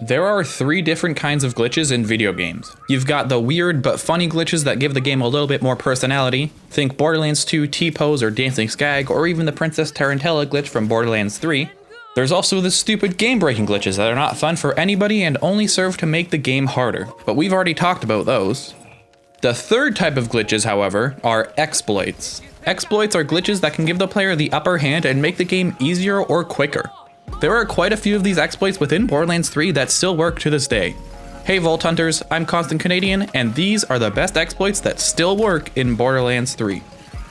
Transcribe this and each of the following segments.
There are 3 different kinds of glitches in video games. You've got the weird but funny glitches that give the game a little bit more personality. Think Borderlands 2 T-Pose or Dancing Skag, or even the Princess Tarantella glitch from Borderlands 3. There's also the stupid game-breaking glitches that are not fun for anybody and only serve to make the game harder, but we've already talked about those. The 3rd type of glitches, however, are exploits. Exploits are glitches that can give the player the upper hand and make the game easier or quicker. There are quite a few of these exploits within Borderlands 3 that still work to this day. Hey Vault Hunters, I'm Constant Canadian, and these are the best exploits that still work in Borderlands 3.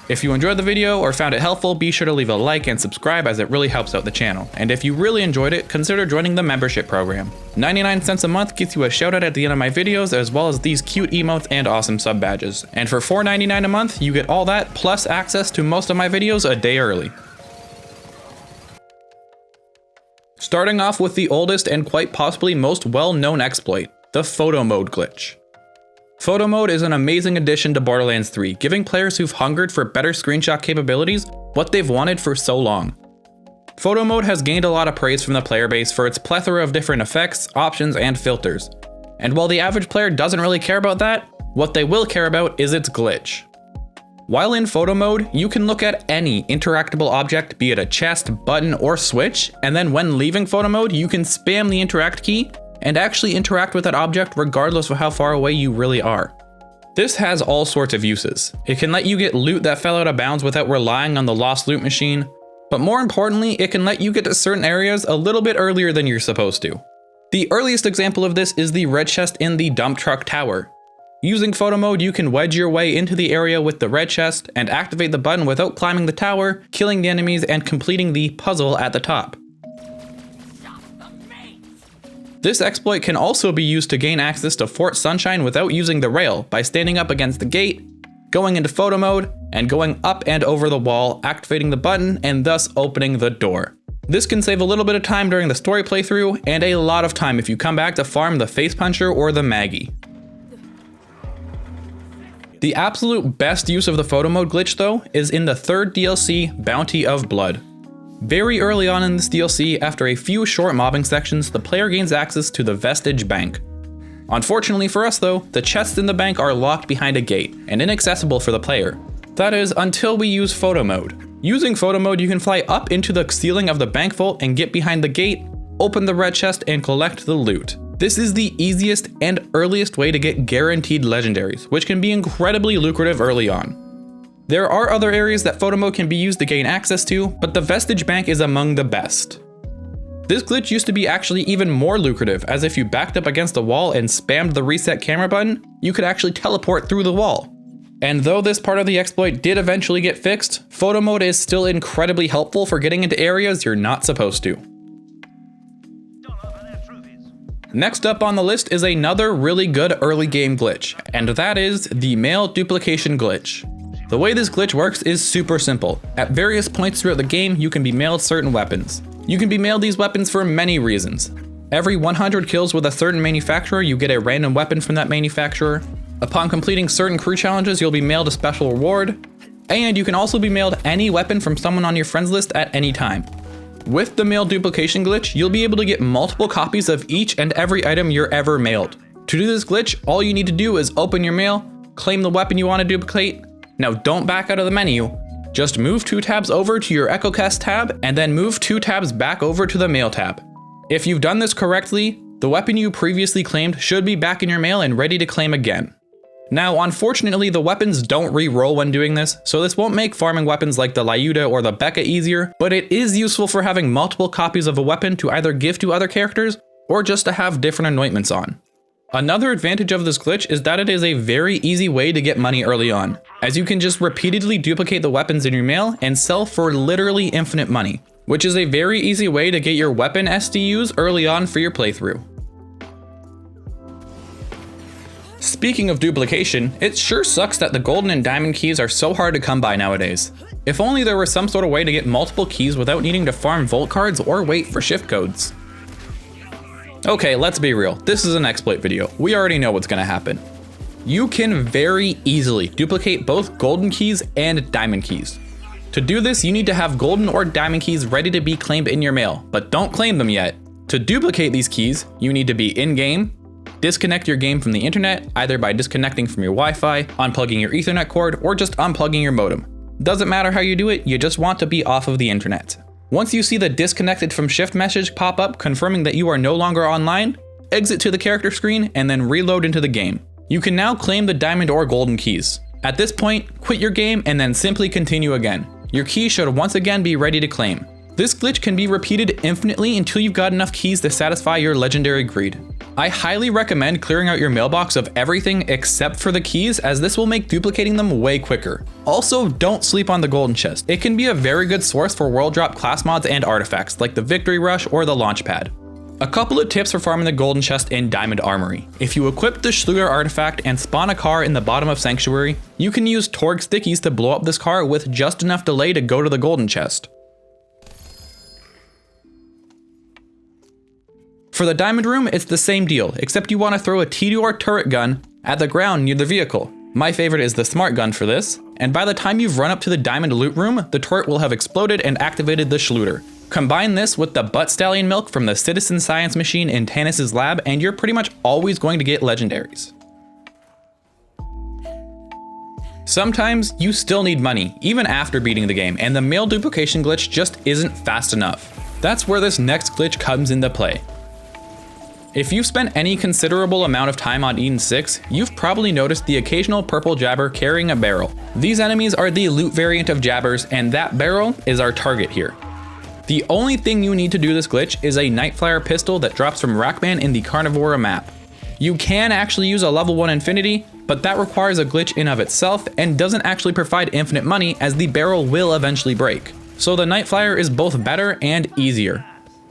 If you enjoyed the video or found it helpful, be sure to leave a like and subscribe as it really helps out the channel. And if you really enjoyed it, consider joining the membership program. 99 cents a month gets you a shout out at the end of my videos, as well as these cute emotes and awesome sub badges. And for $4.99 a month, you get all that plus access to most of my videos a day early. Starting off with the oldest and quite possibly most well-known exploit, the photo mode glitch. Photo mode is an amazing addition to Borderlands 3, giving players who've hungered for better screenshot capabilities what they've wanted for so long. Photo mode has gained a lot of praise from the player base for its plethora of different effects, options, and filters. And while the average player doesn't really care about that, what they will care about is its glitch. While in photo mode, you can look at any interactable object, be it a chest, button, or switch, and then when leaving photo mode, you can spam the interact key and actually interact with that object regardless of how far away you really are. This has all sorts of uses. It can let you get loot that fell out of bounds without relying on the lost loot machine, but more importantly, it can let you get to certain areas a little bit earlier than you're supposed to. The earliest example of this is the red chest in the dump truck tower. Using photo mode, you can wedge your way into the area with the red chest and activate the button without climbing the tower, killing the enemies, and completing the puzzle at the top. This exploit can also be used to gain access to Fort Sunshine without using the rail by standing up against the gate, going into photo mode, and going up and over the wall, activating the button, and thus opening the door. This can save a little bit of time during the story playthrough, and a lot of time if you come back to farm the Face Puncher or the Maggie. The absolute best use of the photo mode glitch though is in the 3rd DLC, Bounty of Blood. Very early on in this DLC, after a few short mobbing sections, the player gains access to the Vestige Bank. Unfortunately for us though, the chests in the bank are locked behind a gate and inaccessible for the player. That is, until we use photo mode. Using photo mode, you can fly up into the ceiling of the bank vault and get behind the gate, open the red chest, and collect the loot. This is the easiest and earliest way to get guaranteed legendaries, which can be incredibly lucrative early on. There are other areas that photo mode can be used to gain access to, but the Vestige Bank is among the best. This glitch used to be actually even more lucrative, as if you backed up against a wall and spammed the reset camera button, you could actually teleport through the wall. And though this part of the exploit did eventually get fixed, photo mode is still incredibly helpful for getting into areas you're not supposed to. Next up on the list is another really good early game glitch, and that is the mail duplication glitch. The way this glitch works is super simple. At various points throughout the game, you can be mailed certain weapons. You can be mailed these weapons for many reasons. Every 100 kills with a certain manufacturer, you get a random weapon from that manufacturer. Upon completing certain crew challenges, you'll be mailed a special reward. And you can also be mailed any weapon from someone on your friends list at any time. With the mail duplication glitch, you'll be able to get multiple copies of each and every item you're ever mailed. To do this glitch, all you need to do is open your mail, claim the weapon you want to duplicate. Now don't back out of the menu, just move 2 tabs over to your EchoCast tab and then move 2 tabs back over to the mail tab. If you've done this correctly, the weapon you previously claimed should be back in your mail and ready to claim again. Now, unfortunately, the weapons don't re-roll when doing this, so this won't make farming weapons like the Lyuda or the Becca easier, but it is useful for having multiple copies of a weapon to either give to other characters or just to have different anointments on. Another advantage of this glitch is that it is a very easy way to get money early on, as you can just repeatedly duplicate the weapons in your mail and sell for literally infinite money, which is a very easy way to get your weapon SDUs early on for your playthrough. Speaking of duplication, it sure sucks that the golden and diamond keys are so hard to come by nowadays. If only there was some sort of way to get multiple keys without needing to farm vault cards or wait for shift codes. Okay, let's be real, this is an exploit video. We already know what's gonna happen. You can very easily duplicate both golden keys and diamond keys. To do this, you need to have golden or diamond keys ready to be claimed in your mail, but don't claim them yet. To duplicate these keys, you need to be in-game, disconnect your game from the internet, either by disconnecting from your Wi-Fi, unplugging your Ethernet cord, or just unplugging your modem. Doesn't matter how you do it, you just want to be off of the internet. Once you see the disconnected from shift message pop up confirming that you are no longer online, exit to the character screen and then reload into the game. You can now claim the diamond or golden keys. At this point, quit your game and then simply continue again. Your key should once again be ready to claim. This glitch can be repeated infinitely until you've got enough keys to satisfy your legendary greed. I highly recommend clearing out your mailbox of everything except for the keys, as this will make duplicating them way quicker. Also, don't sleep on the golden chest. It can be a very good source for world drop class mods and artifacts like the Victory Rush or the Launchpad. A couple of tips for farming the golden chest in Diamond Armory. If you equip the Schluter artifact and spawn a car in the bottom of Sanctuary, you can use Torgue stickies to blow up this car with just enough delay to go to the golden chest. For the diamond room, it's the same deal, except you want to throw a T2 or turret gun at the ground near the vehicle. My favorite is the smart gun for this, and by the time you've run up to the diamond loot room, the turret will have exploded and activated the Schluter. Combine this with the butt stallion milk from the citizen science machine in Tannis' lab, and you're pretty much always going to get legendaries. Sometimes you still need money, even after beating the game, and the mail duplication glitch just isn't fast enough. That's where this next glitch comes into play. If you've spent any considerable amount of time on Eden 6, you've probably noticed the occasional purple jabber carrying a barrel. These enemies are the loot variant of jabbers, and that barrel is our target here. The only thing you need to do this glitch is a Nightflyer pistol that drops from Rackman in the Carnivora map. You can actually use a level 1 Infinity, but that requires a glitch in of itself and doesn't actually provide infinite money, as the barrel will eventually break. So the Nightflyer is both better and easier.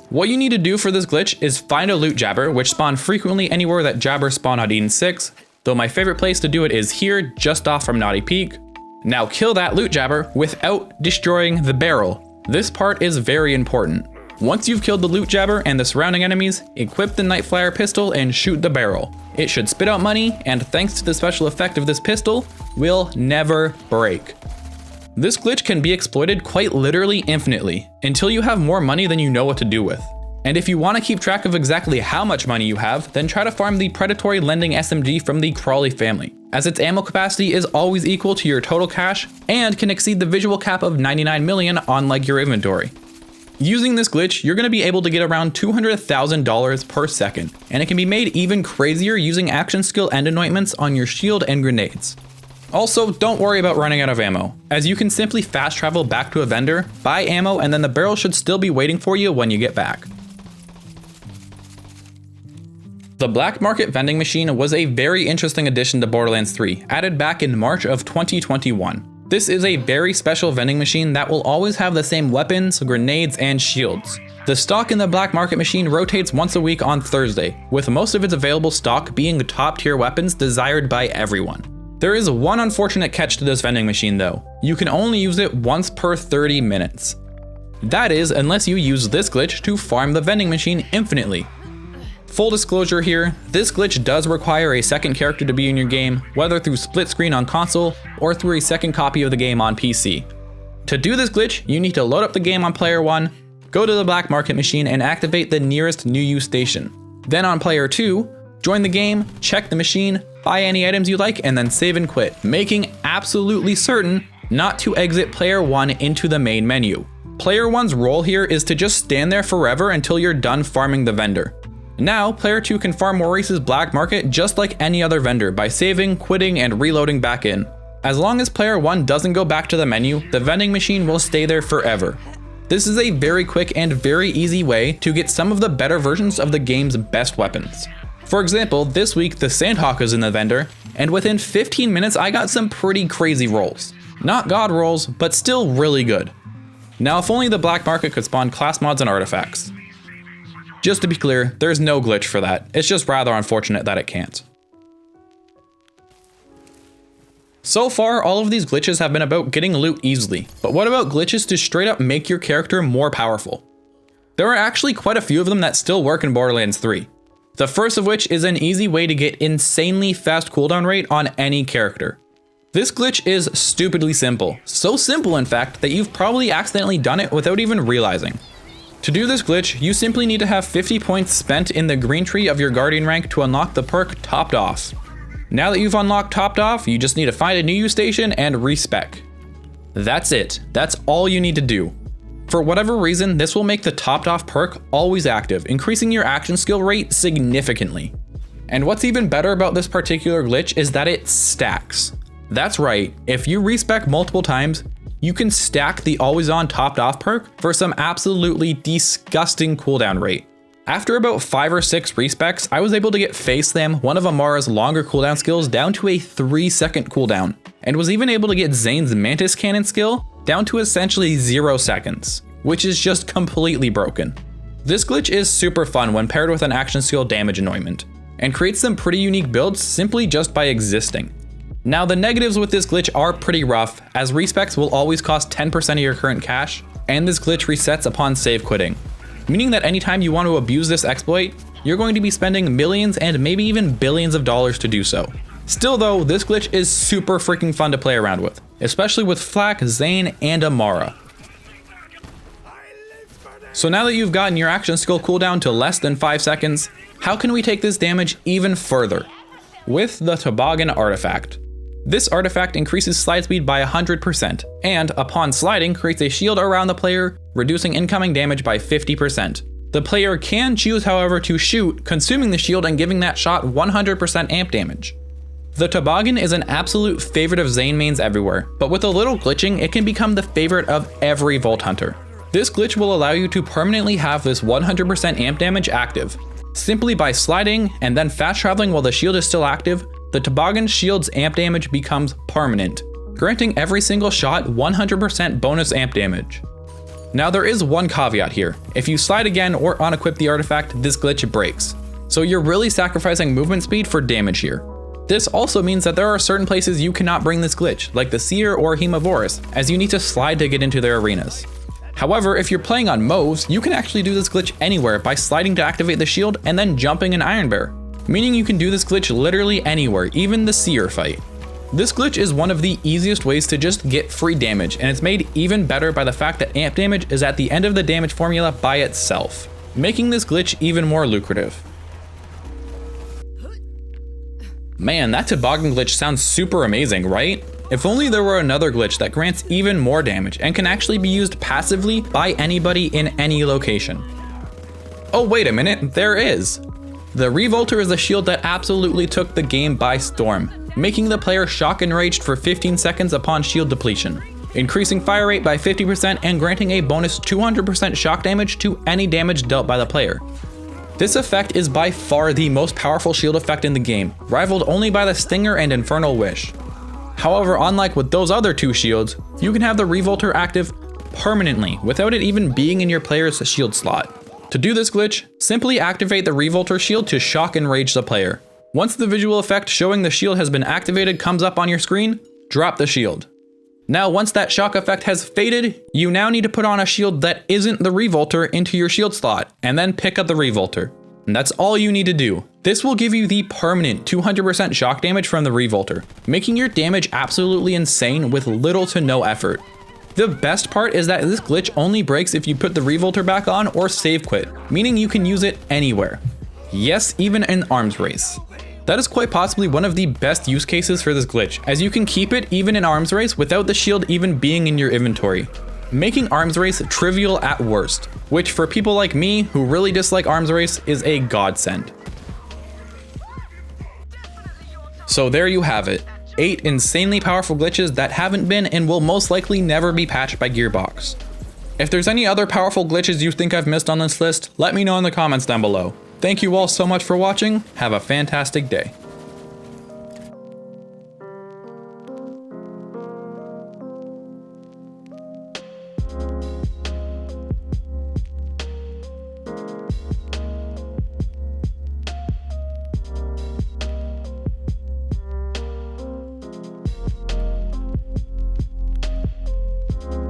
What you need to do for this glitch is find a loot jabber, which spawn frequently anywhere that jabbers spawn on Eden 6, though my favorite place to do it is here, just off from Naughty Peak. Now kill that loot jabber without destroying the barrel. This part is very important. Once you've killed the loot jabber and the surrounding enemies, equip the Nightflyer pistol and shoot the barrel. It should spit out money, and thanks to the special effect of this pistol, will never break. This glitch can be exploited quite literally infinitely, until you have more money than you know what to do with. And if you want to keep track of exactly how much money you have, then try to farm the Predatory Lending SMG from the Crawley family, as its ammo capacity is always equal to your total cash and can exceed the visual cap of 99 million on like your inventory. Using this glitch, you're going to be able to get around $200,000 per second, and it can be made even crazier using action skill and anointments on your shield and grenades. Also, don't worry about running out of ammo, as you can simply fast travel back to a vendor, buy ammo, and then the barrel should still be waiting for you when you get back. The Black Market Vending Machine was a very interesting addition to Borderlands 3, added back in March of 2021. This is a very special vending machine that will always have the same weapons, grenades, and shields. The stock in the Black Market Machine rotates once a week on Thursday, with most of its available stock being top tier weapons desired by everyone. There is one unfortunate catch to this vending machine though. You can only use it once per 30 minutes. That is, unless you use this glitch to farm the vending machine infinitely. Full disclosure here, this glitch does require a second character to be in your game, whether through split screen on console or through a second copy of the game on PC. To do this glitch, you need to load up the game on player 1, go to the Black Market Machine and activate the nearest new use station. Then on player 2, join the game, check the machine, buy any items you like, and then save and quit, making absolutely certain not to exit player 1 into the main menu. Player 1's role here is to just stand there forever until you're done farming the vendor. Now, player 2 can farm Maurice's Black Market just like any other vendor by saving, quitting, and reloading back in. As long as player 1 doesn't go back to the menu, the vending machine will stay there forever. This is a very quick and very easy way to get some of the better versions of the game's best weapons. For example, this week the Sandhawk is in the vendor, and within 15 minutes I got some pretty crazy rolls. Not god rolls, but still really good. Now if only the Black Market could spawn class mods and artifacts. Just to be clear, there's no glitch for that, it's just rather unfortunate that it can't. So far, all of these glitches have been about getting loot easily, but what about glitches to straight up make your character more powerful? There are actually quite a few of them that still work in Borderlands 3. The first of which is an easy way to get insanely fast cooldown rate on any character. This glitch is stupidly simple, so simple in fact that you've probably accidentally done it without even realizing. To do this glitch, you simply need to have 50 points spent in the green tree of your Guardian rank to unlock the perk Topped Off. Now that you've unlocked Topped Off, you just need to find a new use station and respec. That's it. That's all you need to do. For whatever reason, this will make the Topped Off perk always active, increasing your action skill rate significantly. And what's even better about this particular glitch is that it stacks. That's right, if you respec multiple times, you can stack the always on Topped Off perk for some absolutely disgusting cooldown rate. After about 5 or 6 respecs, I was able to get Face Slam, one of Amara's longer cooldown skills, down to a 3-second cooldown, and was even able to get Zane's Mantis Cannon skill down to essentially 0 seconds, which is just completely broken. This glitch is super fun when paired with an action skill Damage Anointment, and creates some pretty unique builds simply just by existing. Now the negatives with this glitch are pretty rough, as respecs will always cost 10% of your current cash, and this glitch resets upon save quitting, meaning that anytime you want to abuse this exploit, you're going to be spending millions and maybe even billions of dollars to do so. Still though, this glitch is super freaking fun to play around with, especially with Flak, Zane, and Amara. So now that you've gotten your action skill cooldown to less than 5 seconds, how can we take this damage even further? With the Toboggan artifact. This artifact increases slide speed by 100%, and upon sliding creates a shield around the player, reducing incoming damage by 50%. The player can choose, however, to shoot, consuming the shield and giving that shot 100% amp damage. The Toboggan is an absolute favorite of Zane mains everywhere, but with a little glitching, it can become the favorite of every Vault Hunter. This glitch will allow you to permanently have this 100% amp damage active. Simply by sliding and then fast traveling while the shield is still active, the Toboggan shield's amp damage becomes permanent, granting every single shot 100% bonus amp damage. Now there is one caveat here. If you slide again or unequip the artifact, this glitch breaks. So you're really sacrificing movement speed for damage here. This also means that there are certain places you cannot bring this glitch, like the Seer or Hemovorus, as you need to slide to get into their arenas. However, if you're playing on Moves, you can actually do this glitch anywhere by sliding to activate the shield and then jumping an Iron Bear, meaning you can do this glitch literally anywhere, even the Seer fight. This glitch is one of the easiest ways to just get free damage, and it's made even better by the fact that amp damage is at the end of the damage formula by itself, making this glitch even more lucrative. Man, that Toboggan glitch sounds super amazing, right? If only there were another glitch that grants even more damage and can actually be used passively by anybody in any location. Oh wait a minute, there is! The Revolter is a shield that absolutely took the game by storm, making the player shock enraged for 15 seconds upon shield depletion, increasing fire rate by 50% and granting a bonus 200% shock damage to any damage dealt by the player. This effect is by far the most powerful shield effect in the game, rivaled only by the Stinger and Infernal Wish. However, unlike with those other two shields, you can have the Revolter active permanently without it even being in your player's shield slot. To do this glitch, simply activate the Revolter shield to shock and rage the player. Once the visual effect showing the shield has been activated comes up on your screen, drop the shield. Now once that shock effect has faded, you now need to put on a shield that isn't the Revolter into your shield slot, and then pick up the Revolter. And that's all you need to do. This will give you the permanent 200% shock damage from the Revolter, making your damage absolutely insane with little to no effort. The best part is that this glitch only breaks if you put the Revolter back on or save quit, meaning you can use it anywhere. Yes, even in arms race. That is quite possibly one of the best use cases for this glitch, as you can keep it even in arms race without the shield even being in your inventory, making arms race trivial at worst, which for people like me who really dislike arms race is a godsend. So there you have it, 8 insanely powerful glitches that haven't been and will most likely never be patched by Gearbox. If there's any other powerful glitches you think I've missed on this list, let me know in the comments down below. Thank you all so much for watching, have a fantastic day.